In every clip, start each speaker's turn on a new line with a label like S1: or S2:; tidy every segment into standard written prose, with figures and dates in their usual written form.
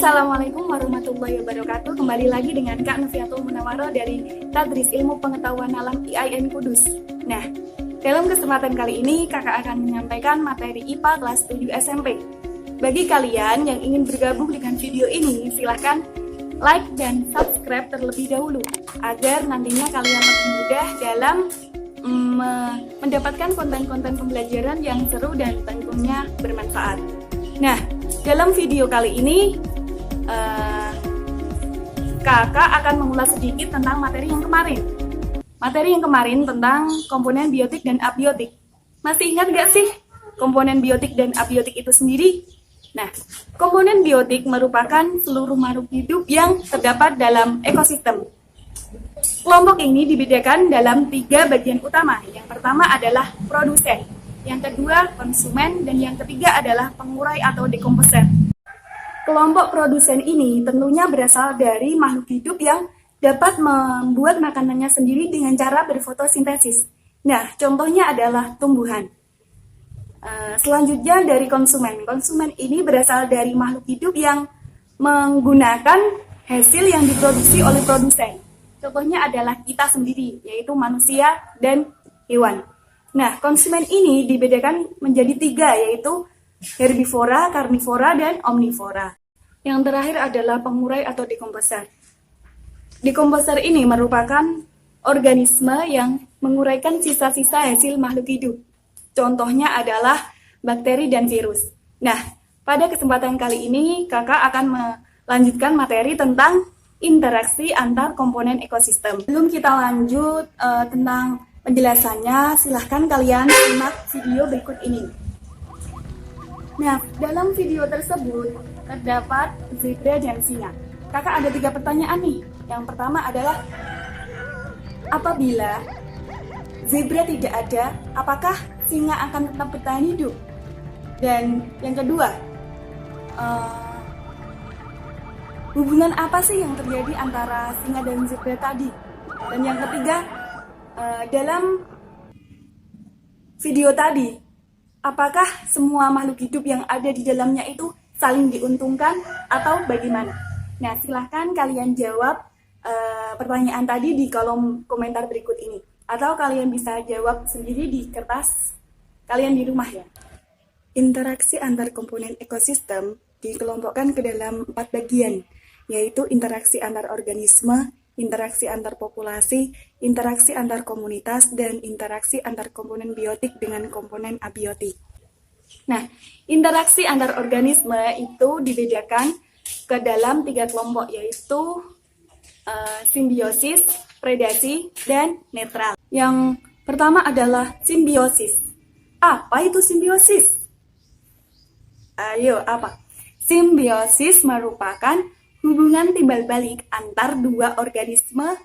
S1: Assalamualaikum warahmatullahi wabarakatuh. Kembali lagi dengan Kak Noviatul Munawwaroh dari Tadris Ilmu Pengetahuan Alam IAIN Kudus. Nah, dalam kesempatan kali ini kakak akan menyampaikan materi IPA kelas 7 SMP. Bagi kalian yang ingin bergabung dengan video ini, silahkan like dan subscribe terlebih dahulu agar nantinya kalian lebih mudah dalam mendapatkan konten-konten pembelajaran yang seru dan tentunya bermanfaat. Nah, dalam video kali ini kakak akan mengulas sedikit tentang materi yang kemarin. Materi yang kemarin tentang komponen biotik dan abiotik. Masih ingat gak sih komponen biotik dan abiotik itu sendiri? Nah, komponen biotik merupakan seluruh makhluk hidup yang terdapat dalam ekosistem. Kelompok ini dibedakan dalam 3 bagian utama. Yang pertama adalah produsen, yang kedua konsumen, dan yang ketiga adalah pengurai atau dekomposer. Kelompok produsen ini tentunya berasal dari makhluk hidup yang dapat membuat makanannya sendiri dengan cara berfotosintesis. Nah, contohnya adalah tumbuhan. Selanjutnya dari konsumen. Konsumen ini berasal dari makhluk hidup yang menggunakan hasil yang diproduksi oleh produsen. Contohnya adalah kita sendiri, yaitu manusia dan hewan. Nah, konsumen ini dibedakan menjadi 3, yaitu herbivora, karnivora, dan omnivora. Yang terakhir adalah pengurai atau dekomposer. Dekomposer ini merupakan organisme yang menguraikan sisa-sisa hasil makhluk hidup. Contohnya adalah bakteri dan virus. Nah, pada kesempatan kali ini kakak akan melanjutkan materi tentang interaksi antar komponen ekosistem. Sebelum kita lanjut tentang penjelasannya, silahkan kalian simak video berikut ini. Nah, dalam video tersebut terdapat zebra dan singa. Kakak ada 3 pertanyaan nih. Yang pertama adalah, apabila zebra tidak ada, apakah singa akan tetap bertahan hidup? Dan yang kedua, hubungan apa sih yang terjadi antara singa dan zebra tadi? Dan yang ketiga, dalam video tadi, apakah semua makhluk hidup yang ada di dalamnya itu saling diuntungkan atau bagaimana? Nah, silahkan kalian jawab pertanyaan tadi di kolom komentar berikut ini. Atau kalian bisa jawab sendiri di kertas kalian di rumah ya. Interaksi antar komponen ekosistem dikelompokkan ke dalam 4 bagian, yaitu interaksi antar organisme, interaksi antar populasi, interaksi antar komunitas, dan interaksi antar komponen biotik dengan komponen abiotik. Nah, interaksi antar organisme itu dibedakan ke dalam 3 kelompok, yaitu simbiosis, predasi, dan netral. Yang pertama adalah simbiosis. Apa itu simbiosis? Ayo, apa? Simbiosis merupakan hubungan timbal balik antar 2 organisme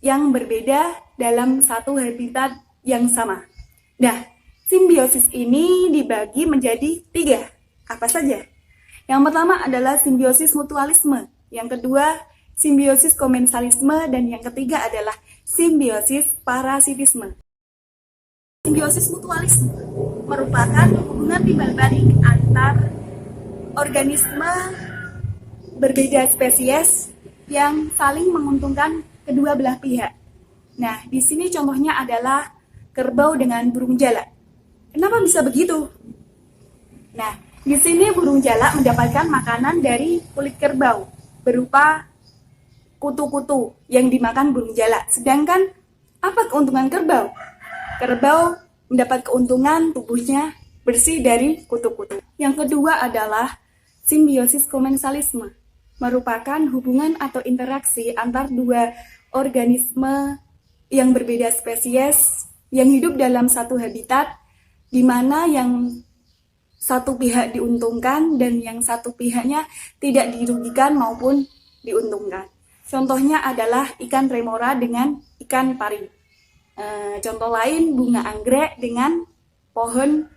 S1: yang berbeda dalam satu habitat yang sama. Nah, simbiosis ini dibagi menjadi 3. Apa saja? Yang pertama adalah simbiosis mutualisme, yang kedua simbiosis komensalisme, dan yang ketiga adalah simbiosis parasitisme. Simbiosis mutualisme merupakan hubungan timbal balik antar organisme berbeda spesies yang saling menguntungkan kedua belah pihak. Nah, di sini contohnya adalah kerbau dengan burung jalak. Kenapa bisa begitu? Nah, di sini burung jalak mendapatkan makanan dari kulit kerbau berupa kutu-kutu yang dimakan burung jalak. Sedangkan apa keuntungan kerbau? Kerbau mendapat keuntungan tubuhnya bersih dari kutu-kutu. Yang kedua adalah simbiosis komensalisme, merupakan hubungan atau interaksi antar 2 organisme yang berbeda spesies yang hidup dalam satu habitat, di mana yang satu pihak diuntungkan dan yang satu pihaknya tidak dirugikan maupun diuntungkan. Contohnya adalah ikan remora dengan ikan pari. Contoh lain, bunga anggrek dengan pohon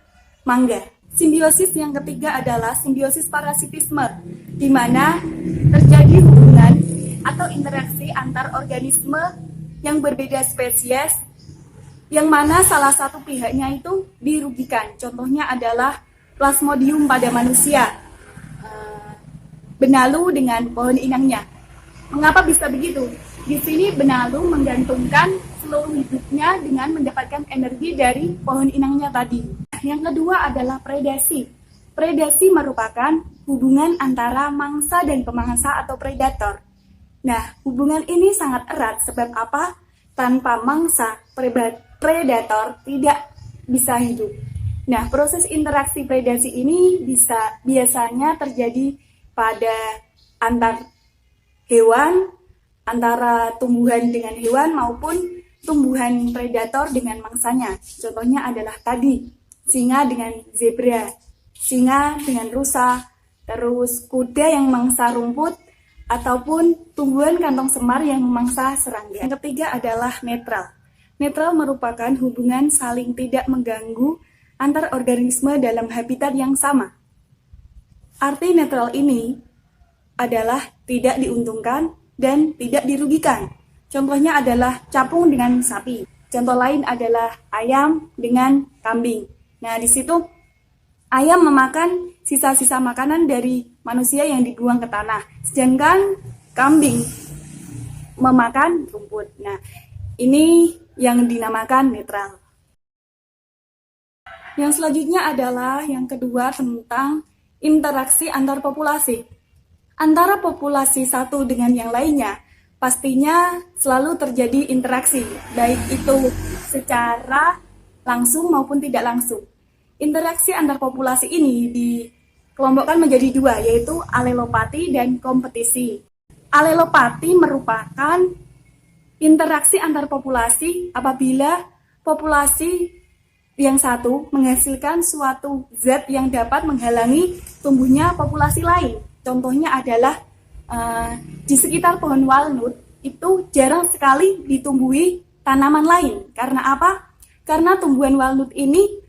S1: mangga. Simbiosis yang ketiga adalah simbiosis parasitisme, di mana terjadi hubungan atau interaksi antar organisme yang berbeda spesies, yang mana salah satu pihaknya itu dirugikan. Contohnya adalah Plasmodium pada manusia. benalu dengan pohon inangnya. Mengapa bisa begitu? Di sini benalu menggantungkan seluruh hidupnya dengan mendapatkan energi dari pohon inangnya tadi. Yang kedua adalah predasi. Predasi merupakan hubungan antara mangsa dan pemangsa atau predator. Nah, hubungan ini sangat erat sebab apa? Tanpa mangsa, predator tidak bisa hidup. Nah, proses interaksi predasi ini biasanya terjadi pada antar hewan, antara tumbuhan dengan hewan maupun tumbuhan predator dengan mangsanya. Contohnya adalah tadi, singa dengan zebra, singa dengan rusa, terus kuda yang memangsa rumput, ataupun tumbuhan kantong semar yang memangsa serangga. Yang ketiga adalah netral. Netral merupakan hubungan saling tidak mengganggu antar organisme dalam habitat yang sama. Arti netral ini adalah tidak diuntungkan dan tidak dirugikan. Contohnya adalah capung dengan sapi. Contoh lain adalah ayam dengan kambing. Nah, di situ ayam memakan sisa-sisa makanan dari manusia yang dibuang ke tanah, sedangkan kambing memakan rumput. Nah, ini yang dinamakan netral. Yang selanjutnya adalah yang kedua tentang interaksi antar populasi. Antara populasi satu dengan yang lainnya, pastinya selalu terjadi interaksi, baik itu secara langsung maupun tidak langsung. Interaksi antar populasi ini dikelompokkan menjadi dua, yaitu alelopati dan kompetisi. Alelopati merupakan interaksi antar populasi apabila populasi yang satu menghasilkan suatu zat yang dapat menghalangi tumbuhnya populasi lain. Contohnya adalah di sekitar pohon walnut itu jarang sekali ditumbuhi tanaman lain. Karena apa? Karena tumbuhan walnut ini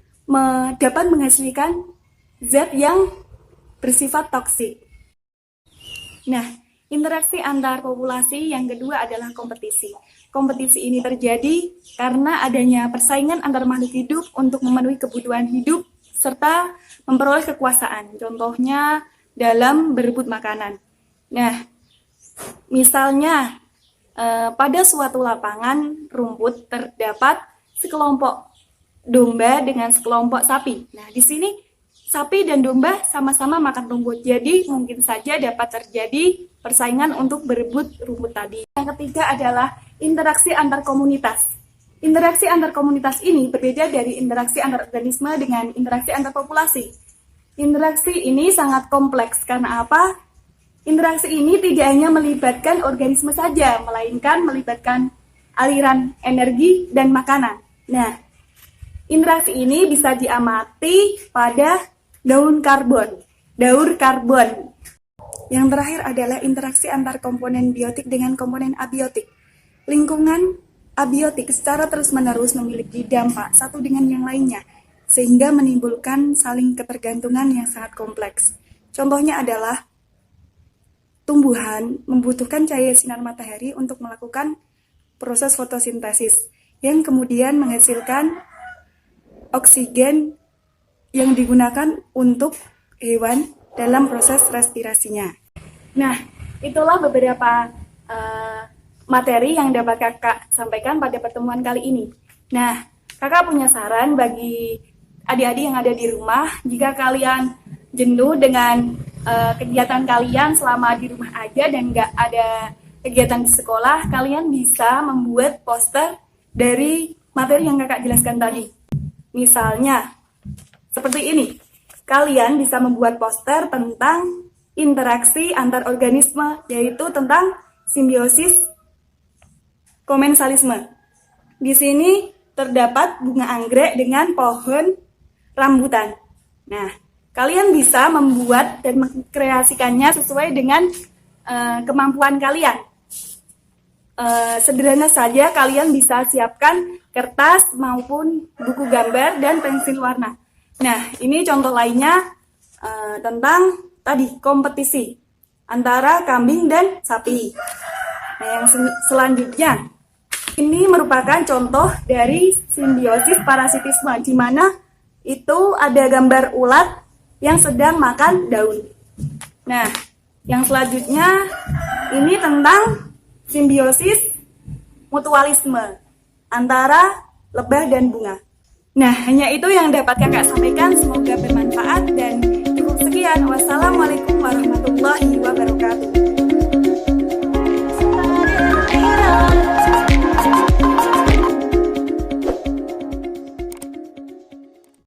S1: dapat menghasilkan zat yang bersifat toksik. Nah, interaksi antar populasi yang kedua adalah kompetisi. Kompetisi ini terjadi karena adanya persaingan antar makhluk hidup untuk memenuhi kebutuhan hidup serta memperoleh kekuasaan. Contohnya dalam berebut makanan. Nah, misalnya pada suatu lapangan rumput terdapat sekelompok domba dengan sekelompok sapi. Nah, di sini sapi dan domba sama-sama makan rumput. Jadi mungkin saja dapat terjadi persaingan untuk berebut rumput tadi. Yang ketiga adalah interaksi antar komunitas. Interaksi antar komunitas ini berbeda dari interaksi antar organisme dengan interaksi antar populasi. Interaksi ini sangat kompleks karena apa? Interaksi ini tidak hanya melibatkan organisme saja, melainkan melibatkan aliran energi dan makanan. Nah, interaksi ini bisa diamati pada daur karbon. Yang terakhir adalah interaksi antar komponen biotik dengan komponen abiotik. Lingkungan abiotik secara terus-menerus memiliki dampak satu dengan yang lainnya, sehingga menimbulkan saling ketergantungan yang sangat kompleks. Contohnya adalah tumbuhan membutuhkan cahaya sinar matahari untuk melakukan proses fotosintesis, yang kemudian menghasilkan oksigen yang digunakan untuk hewan dalam proses respirasinya. Nah, itulah beberapa materi yang dapat kakak sampaikan pada pertemuan kali ini. Nah, kakak punya saran bagi adik-adik yang ada di rumah. Jika kalian jenuh dengan kegiatan kalian selama di rumah aja dan nggak ada kegiatan di sekolah, kalian bisa membuat poster dari materi yang kakak jelaskan tadi. Misalnya, seperti ini. Kalian bisa membuat poster tentang interaksi antar organisme, yaitu tentang simbiosis komensalisme. Di sini terdapat bunga anggrek dengan pohon rambutan. Nah, kalian bisa membuat dan mengkreasikannya sesuai dengan kemampuan kalian. Sederhana saja, kalian bisa siapkan kertas maupun buku gambar dan pensil warna. Nah, ini contoh lainnya tentang tadi kompetisi antara kambing dan sapi. Nah, yang selanjutnya ini merupakan contoh dari simbiosis parasitisme, di mana itu ada gambar ulat yang sedang makan daun. Nah, Yang selanjutnya ini tentang simbiosis mutualisme antara lebah dan bunga. Nah, hanya itu yang dapat kakak sampaikan. Semoga bermanfaat dan cukup sekian. Wassalamualaikum warahmatullahi wabarakatuh.